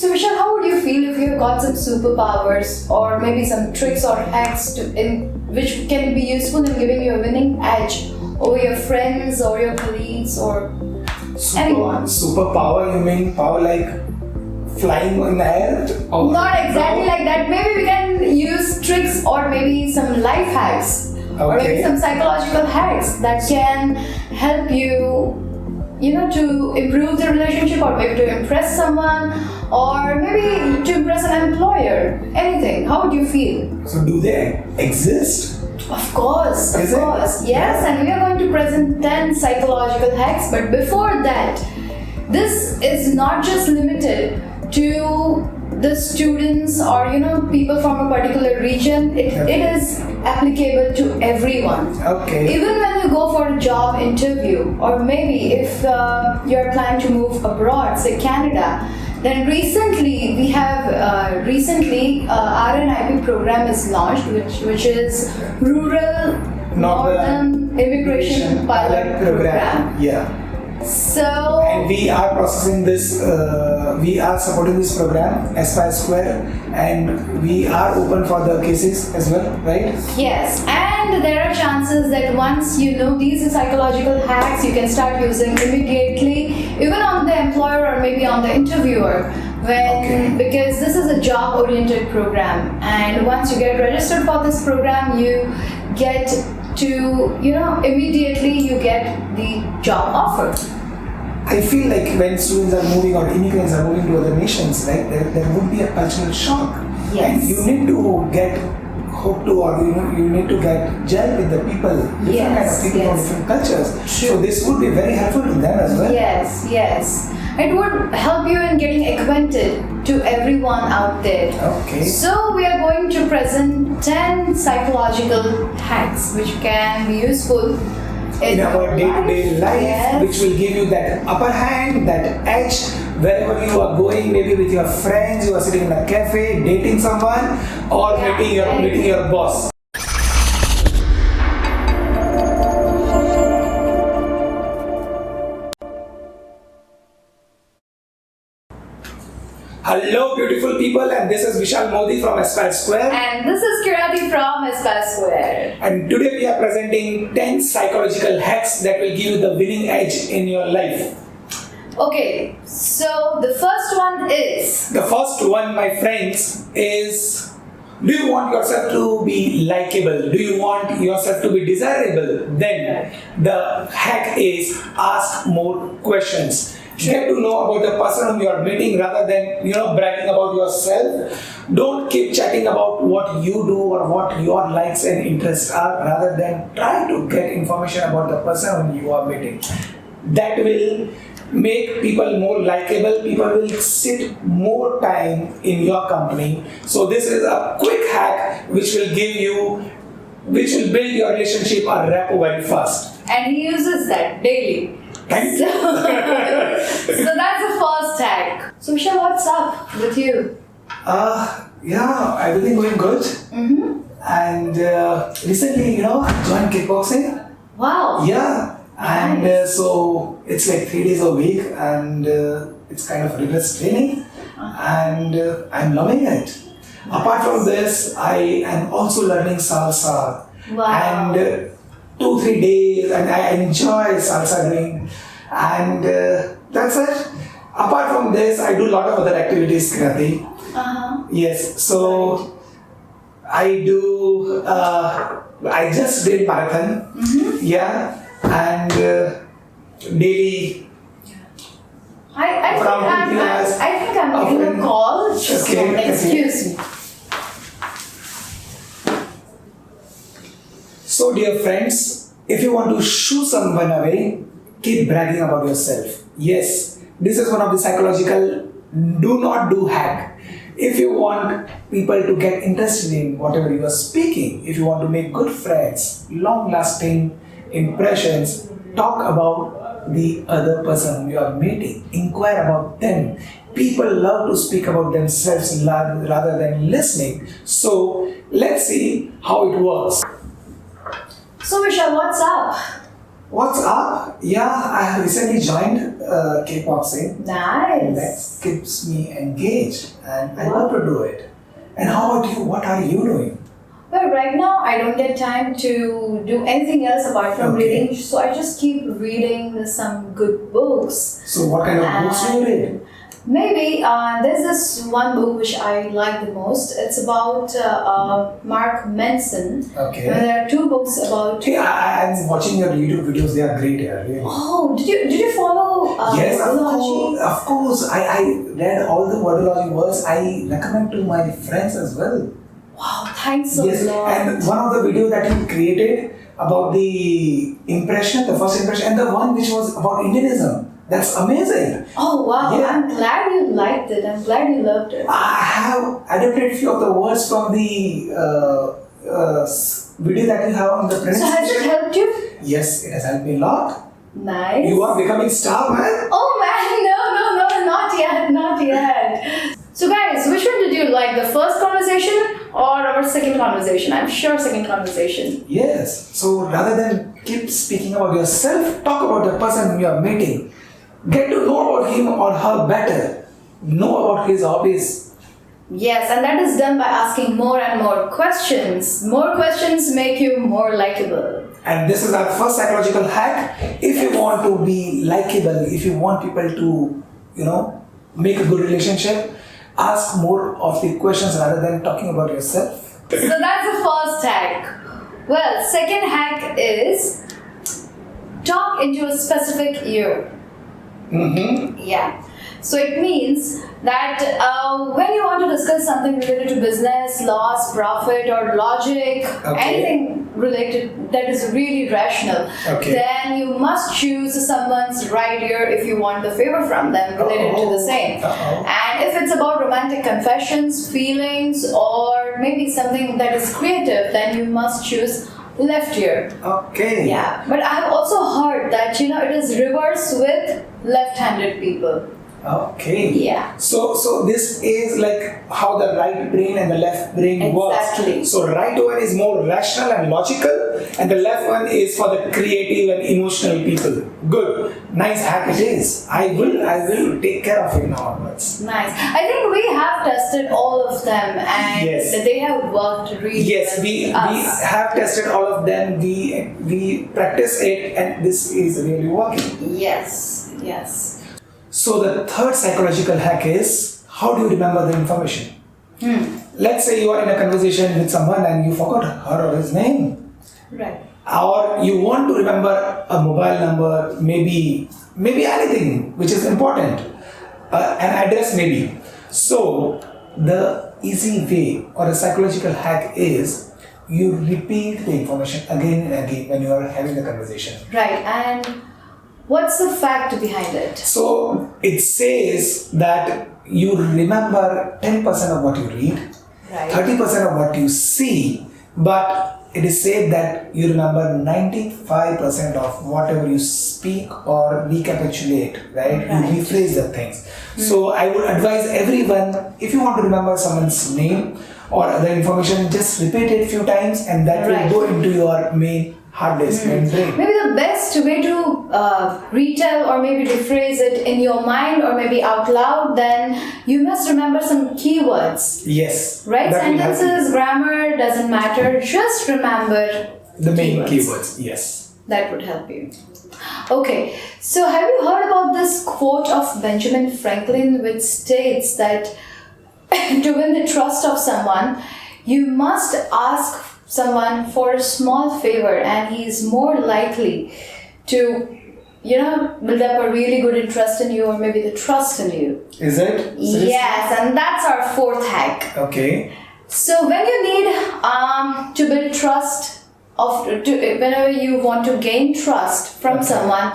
So Vishal, how would you feel if you got some superpowers or maybe some tricks or hacks which can be useful in giving you a winning edge over your friends or your colleagues or anyone? Superpower, you mean power like flying in the air? Or Not exactly like that. Maybe we can use tricks or maybe some life hacks or maybe Okay. some psychological hacks that can help you, to improve the relationship or maybe to impress someone or maybe to impress an employer. Anything. How would you feel? So do they exist? Of course, Is it? Yes, and we are going to present 10 psychological hacks. But before that, this is not just limited to the students or people from a particular region. It is applicable to everyone. Okay. Even when you go for a job interview, or maybe if you're planning to move abroad, say Canada, then recently we have RNIP program is launched, which is Rural Northern Immigration Pilot Program. Yeah. So And we are processing this, we are supporting this program, Aspire Square, and we are open for the cases as well, right? yes, and there are chances that once you know these psychological hacks, you can start using immediately, even on the employer or maybe on the interviewer. Because this is a job-oriented program, and once you get registered for this program, you get to, immediately you get the job offer. I feel like when students are moving or immigrants are moving to other nations, right, there would be a cultural shock. Yes. And you need to get hooked to, or you need to get gel with the people, different kind of people from different cultures. True. So this would be very helpful to them as well. Yes. It would help you in getting acquainted to everyone out there. Okay. So we are going to present 10 psychological hacks which can be useful In our day-to-day life, Yes. which will give you that upper hand, that edge, wherever you are going, maybe with your friends, you are sitting in a cafe, dating someone, or Yeah. meeting your boss. Hello, beautiful people, and this is Vishal Modi from Aspire Square. And this is Kirati from Aspire Square. And today we are presenting 10 psychological hacks that will give you the winning edge in your life. Okay, so the first one is The first one, my friends, is, do you want yourself to be likable? Do you want yourself to be desirable? Then the hack is ask more questions. Get to know about the person whom you are meeting rather than bragging about yourself. Don't keep chatting about what you do or what your likes and interests are, rather than try to get information about the person whom you are meeting. That will make people more likable. People will sit more time in your company. So this is a quick hack which will build your relationship or rapport very fast. and he uses that daily. Thank So, you. so that's the first hack. So Michelle, what's up with you? Yeah, everything going good. And recently, I joined kickboxing. Wow. Yeah, and Nice. so it's like 3 days a week, and it's kind of rigorous training, and I'm loving it. Apart from this, I am also learning salsa. Wow. And 2-3 days, and I enjoy salsa doing, and that's it. Apart from this, I do a lot of other activities, Kirati. Yes, so I do. I just did marathon. Yeah, and daily. I think From I'm years getting of- a call. Just a Okay, moment, okay. excuse me. So, dear friends, if you want to shoo someone away, keep bragging about yourself. Yes, this is one of the psychological do not do hack. If you want people to get interested in whatever you are speaking, if you want to make good friends, long-lasting impressions, talk about the other person whom you are meeting. Inquire about them. People love to speak about themselves rather than listening. So let's see how it works. So Michelle, what's up? What's up? Yeah, I have recently joined K-pop scene. And that Nice. keeps me engaged, and I love to do it. And how about you? What are you doing? Well, right now I don't get time to do anything else apart from Okay. reading, so I just keep reading some good books. So, what kind of books do you read? Maybe there's this one book which I like the most. It's about Mark Manson. Okay. And there are two books about. Hey, I'm watching your YouTube videos. They are great, yeah, really. Oh, did you follow? Yes, of Wordology? course. Of course. I read all the Wordology words. I recommend to my friends as well. Wow, thanks a Yes, lot. and one of the videos that you created about the impression, the first impression, and the one which was about Indianism. That's amazing. Oh wow, Yeah. I'm glad you liked it. I'm glad you loved it. I have adapted few of the words from the video that you have on the So has it pronunciation. helped you? Yes, it has helped me a lot. Nice. You are becoming star, man. Oh man, no, not yet, not yet. So guys, which one did you like? The first conversation or our second conversation? I'm sure second conversation. Yes. So rather than keep speaking about yourself, talk about the person you are meeting. Get to know about him or her better. Know about his hobbies. Yes, and that is done by asking more and more questions. More questions make you more likable. And this is our first psychological hack. If you want to be likable, if you want people to, make a good relationship, ask more of the questions rather than talking about yourself. So that's the first hack. Well, second hack is talk into a specific year. Mm-hmm. Yeah. So it means that when you want to discuss something related to business, loss, profit, or logic, anything related that is really rational, then you must choose someone's right year if you want the favor from them related to the same. And if it's about romantic confessions, feelings, or maybe something that is creative, then you must choose left ear. Okay. Yeah, but I have also heard that it is reverse with left-handed people. Okay. Yeah. So this is like how the right brain and the left brain works. Exactly. So right one is more rational and logical, and the left one is for the creative and emotional people. Good. Nice hack it is. I will take care of it now onwards. Nice. I think we have tested all of them, and Yes. they have worked really Yes, well we with us. have tested all of them. We practice it, and this is really working. Yes. So the third psychological hack is, how do you remember the information? Let's say you are in a conversation with someone and you forgot her or his name, Right. or you want to remember a mobile number, maybe anything which is important, an address maybe. So the easy way or a psychological hack is you repeat the information again and again when you are having a conversation. Right. And what's the fact behind it? So it says that you remember 10% of what you read, Right. 30% of what you see, but it is said that you remember 95% of whatever you speak or recapitulate, right? Right. You rephrase the things. So I would advise everyone, if you want to remember someone's name or other information, just repeat it a few times and that Right. will go into your main hard disk, main brain. Maybe the best way to retell or maybe rephrase it in your mind or maybe out loud, then you must remember some keywords. Yes. Right? that will help you. Sentences, grammar doesn't matter. Just remember The main keywords, yes. That would help you. Okay, so have you heard about this quote of Benjamin Franklin which states that to win the trust of someone, you must ask someone for a small favor and he is more likely to build up a really good interest in you or maybe the trust in you. Is it? Seriously? Yes, and that's our fourth hack. Okay. So when you need to build trust whenever you want to gain trust from someone,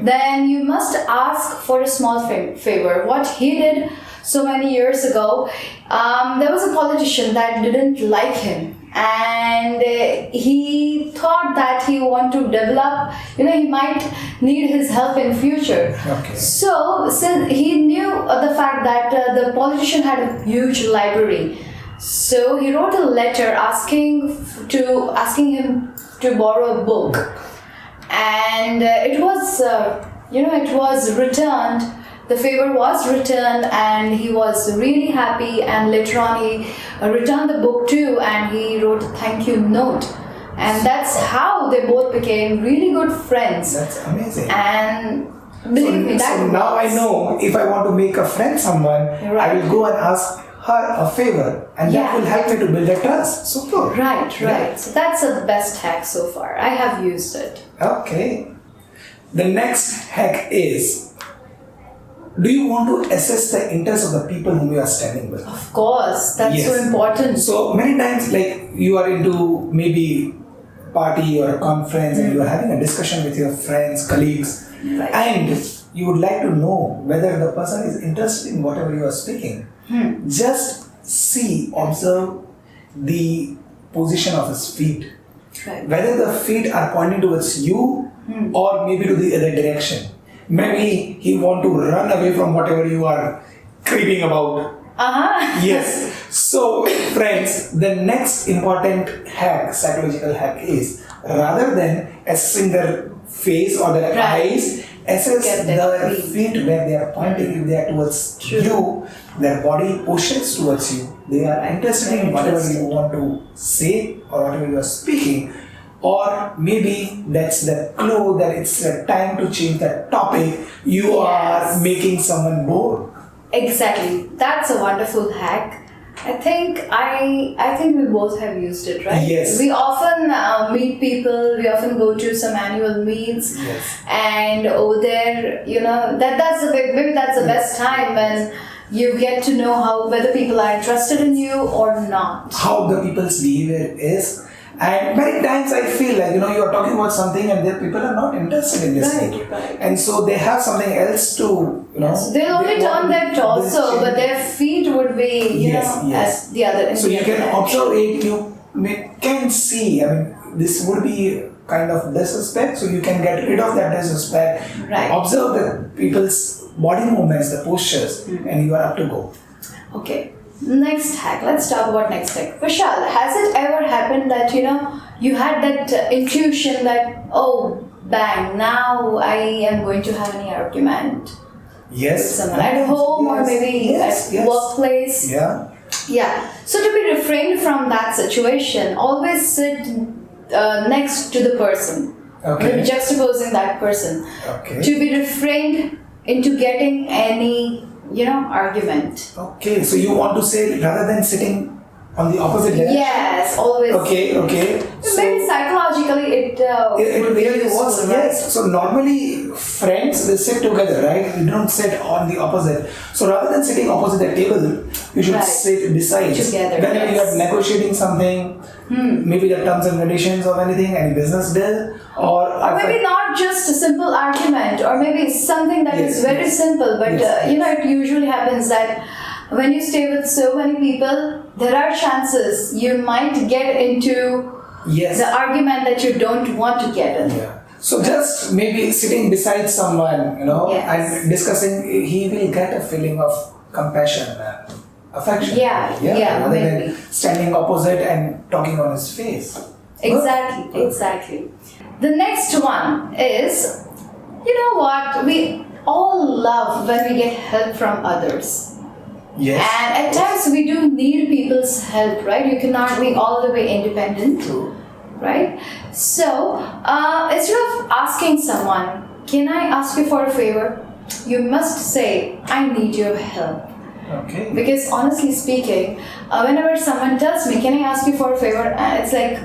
then you must ask for a small favor. What he did so many years ago, there was a politician that didn't like him, and he thought that he want to develop, he might need his help in future. Okay. So since he knew the fact that the politician had a huge library, so he wrote a letter asking him to borrow a book. and it was it was returned. The favor was returned, and he was really happy. And later on, he returned the book too, and he wrote a thank you note. And that's how they both became really good friends. That's amazing. And believe me, that so now I know if I want to make a friend someone, I Right. will go and ask her a favor, and Yeah. that will help me to build a trust. Super. Right, Yeah. right. So that's the best hack so far. I have used it. Okay. The next hack is, do you want to assess the interest of the people whom you are standing with? Of course, that's Yes. so important. So many times, like you are into maybe party or a conference, and you are having a discussion with your friends, colleagues, Right. and you would like to know whether the person is interested in whatever you are speaking. Just observe the position of his feet. Right. Whether the feet are pointing towards you or maybe to the other direction. Maybe he want to run away from whatever you are creeping about. Yes. So, friends, the next important hack, psychological hack, is rather than assessing their face or their Right. eyes, assess Get their their feet. feet where they are pointing. If they are towards True. you, their body pushes towards you. They are interested in whatever you want to say or whatever you are speaking. Or maybe that's the clue that it's the time to change the topic. You are Yes. making someone bored. Exactly. That's a wonderful hack. I think we both have used it, right? Yes. We often meet people. We often go to some annual meets, Yes. and over there, that's maybe that's the best time when you get to know how whether people are interested in you or not. How the people's behavior is. And many times I feel like, you are talking about something and the people are not interested in listening. Right, right. And so they have something else to, So they'll only they want turn to- their torso, but their feet would be, Yes, yes. as the other. in So the you other can direction. observe it, can see, this would be kind of disrespect, so you can get rid of that disrespect. Right. Observe the people's body movements, the postures, and you are up to go. Okay. Next hack. Let's talk about next hack. Vishal, has it ever happened that you had that intuition that bang, now I am going to have an argument with Yes. someone at home or Yes, maybe yes, at workplace? Yeah. Yeah. So to be refrained from that situation, always sit next to the person. Okay. Maybe juxtaposing that person. Okay. To be refrained into getting any argument. Okay, so you want to say rather than sitting on the opposite direction? Yes, always. Okay. Maybe psychologically It would be really useful, was, right? yes. So normally friends will sit together, right? You don't sit on the opposite. So rather than sitting opposite the table, you should Right. sit beside. Together, Whenever you yes. are negotiating something, maybe the terms and conditions of anything, any business deal, Or maybe not just a simple argument, or maybe something that is Yes, very yes. simple, but Yes, it usually happens that when you stay with so many people, there are chances you might get into Yes. the argument that you don't want to get in. Yeah. So just maybe sitting beside someone, Yes. and discussing, he will get a feeling of compassion and affection. Yeah, Rather than maybe. standing opposite and talking on his face. Exactly. The next one is, what? We all love when we get help from others. Yes. And at times we do need people's help, right? You cannot be all the way independent, True. right? So, instead of asking someone, can I ask you for a favor? You must say, I need your help. Okay. Because honestly speaking, whenever someone tells me, can I ask you for a favor? And it's like,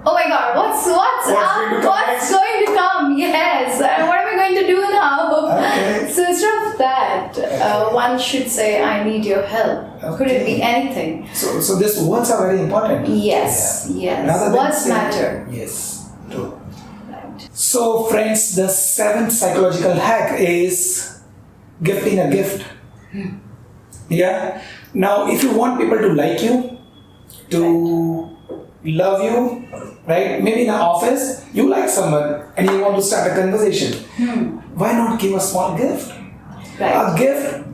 oh my God, what's up? going to come What's next? going to come? Yes. And what am I going to do now? Okay. So instead of that, one should say, I need your help. Could it be anything? So these words are very important. Yes. Rather than Words saying- matter. Yes. True. Right. So friends, the seventh psychological hack is gifting a gift. Yeah. Now, if you want people to like you, to love you, right? Maybe in an office, you like someone and you want to start a conversation. Why not give a small gift? Right. A gift,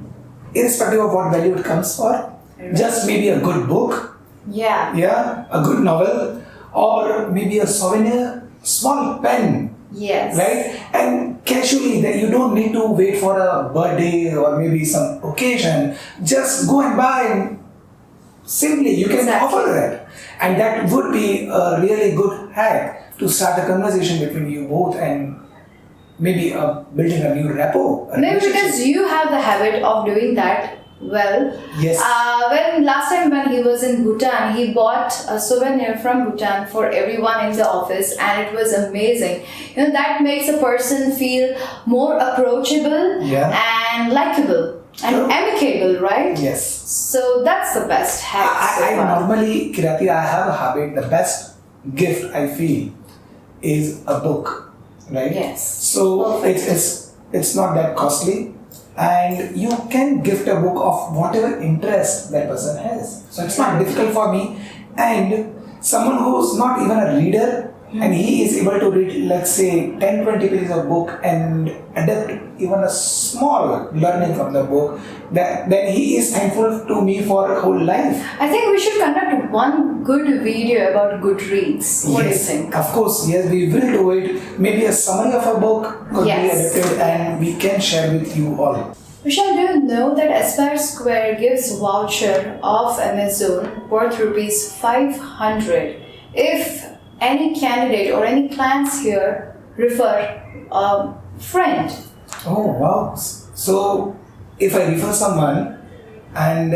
irrespective of what value it comes for, just maybe a good book, Yeah. a good novel, or maybe a souvenir, small pen Yes. right? And casually, that you don't need to wait for a birthday or maybe some occasion. Just go and buy, and simply you can Exactly. offer that, and that would be a really good hack to start a conversation between you both and maybe building a new rapport. a Maybe relationship. because you have the habit of doing that well. Yes. When last time when he was in Bhutan, he bought a souvenir from Bhutan for everyone in the office, and it was amazing. You know, that makes a person feel more approachable Yeah. and likable and True. amicable, right? Yes. So that's the best hack. so I far. normally, Kirati, I have a habit. The best gift I feel is a book, right? Yes. So Perfect. it's not that costly, and you can gift a book of whatever interest that person has. So it's not difficult for me, and someone who's not even a reader. And he is able to read, let's say, 10-20 pages of book and adapt even a small learning from the book, then he is thankful to me for whole life. I think we should conduct one good video about Goodreads. What do you Yes, think? of course, yes, we will do it. Maybe a summary of a book could Yes. be adapted and we can share with you all. Vishal, do you know that Aspire Square gives voucher of Amazon worth rupees 500 if any candidate or any clients here refer a friend? Oh, wow. So, if I refer someone and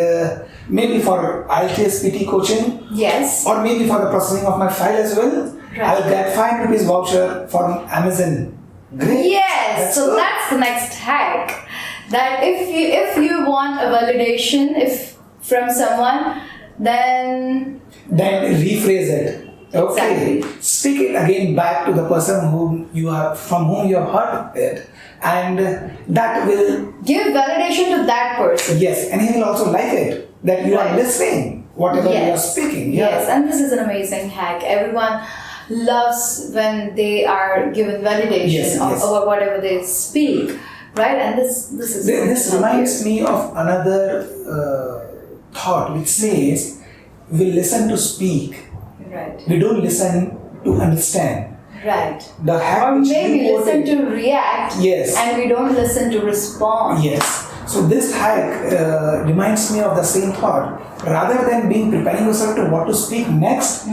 maybe for IELTS PT coaching Yes. or maybe for the processing of my file as well, Right. I'll get 5 rupees voucher from Amazon. Great. Yes. So good. that's the next hack. That if you want a validation from someone, then Then rephrase it. Okay. Exactly. Speak it again back to the person from whom you have heard it, and that will, give validation to that person. yes, and he will also like it that you are Right. listening whatever you are Yes. speaking. Yeah. Yes, and this is an amazing hack. Everyone loves when they are given validation Yes, yes. over whatever they speak, right? And this is This reminds me of another thought which says we listen to speak, right, we don't listen to understand. right. The hack Or which maybe you listen quoted- to react, Yes. and we don't listen to respond. Yes. So this hack reminds me of the same thought. Rather than being preparing yourself to what to speak next,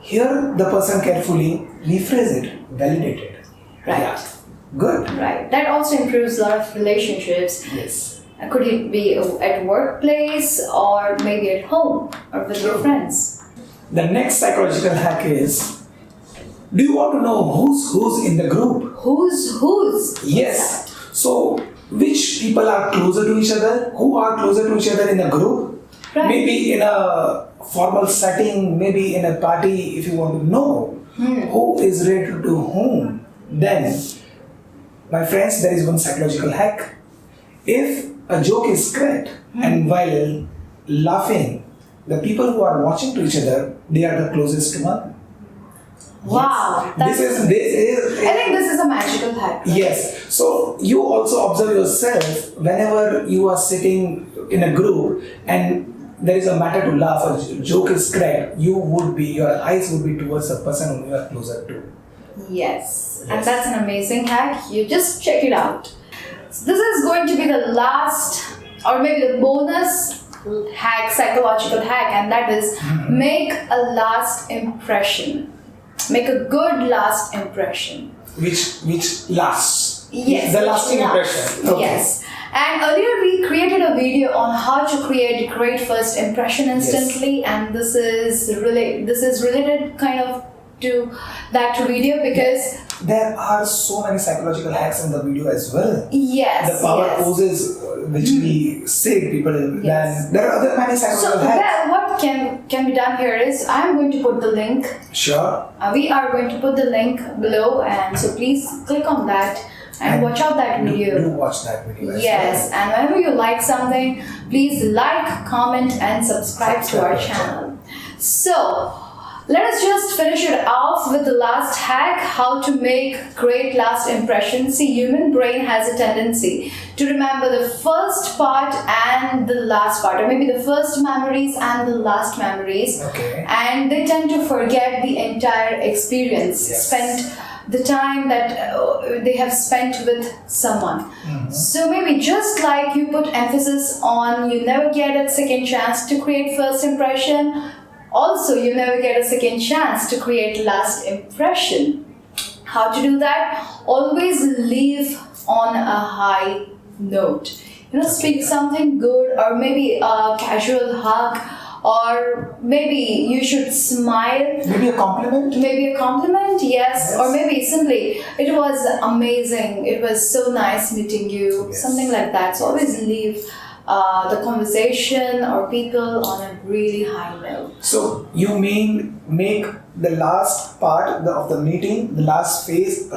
hear the person carefully, rephrase it, validate it. Right. Yeah. Good. Right. That also improves a lot of relationships. Yes. Could it be at workplace or maybe at home or with your friends? The next psychological hack is: do you want to know who's in the group? Who's? Yes. So which people are closer to each other? Who are closer to each other in a group? Right. Maybe in a formal setting, maybe in a party, if you want to know who is related to whom, then, my friends, there is one psychological hack. If a joke is cracked and while laughing, the people who are watching to each other, they are the closest one. Wow. This is I think this is a magical hack. right? Yes. So you also observe yourself whenever you are sitting in a group and there is a matter to laugh or joke is cracked, your eyes would be towards the person whom you are closer to. Yes. And Yes. that's an amazing hack. You just check it out. So this is going to be the last or maybe the bonus hack, psychological hack, and that is make a last impression. Make a good last impression. Which lasts. Yes. The lasting yeah. impression. Okay. Yes. And earlier we created a video on how to create great first impression instantly, and this is related kind of to that video because There are so many psychological hacks in the video as well. yes, The power yes. poses which we say to people, Yes. then there are other many So psychological hacks. what can be done here is I'm going to put the link. Sure. We are going to put the link below, and so please click on that and watch out that Do video. watch that video as Yes, and whenever you like something, please like, comment, and subscribe to our channel. So, let us just finish it off with the last hack, how to make great last impressions. See, human brain has a tendency to remember the first part and the last part, or maybe the first memories and the last memories. Okay. And they tend to forget the entire experience Yes. spent the time that they have spent with someone. So maybe just like you put emphasis on you never get a second chance to create first impression, also you never get a second chance to create last impression. How to do that? Always leave on a high note. Speak something good, or maybe a casual hug, or maybe you should smile. Maybe a compliment? Maybe a compliment, yes. Yes. Or maybe simply, it was amazing, it was so nice meeting you, Yes. something like that. So always leave the conversation or people on a really high note. So you mean make the last part of the meeting, the last phase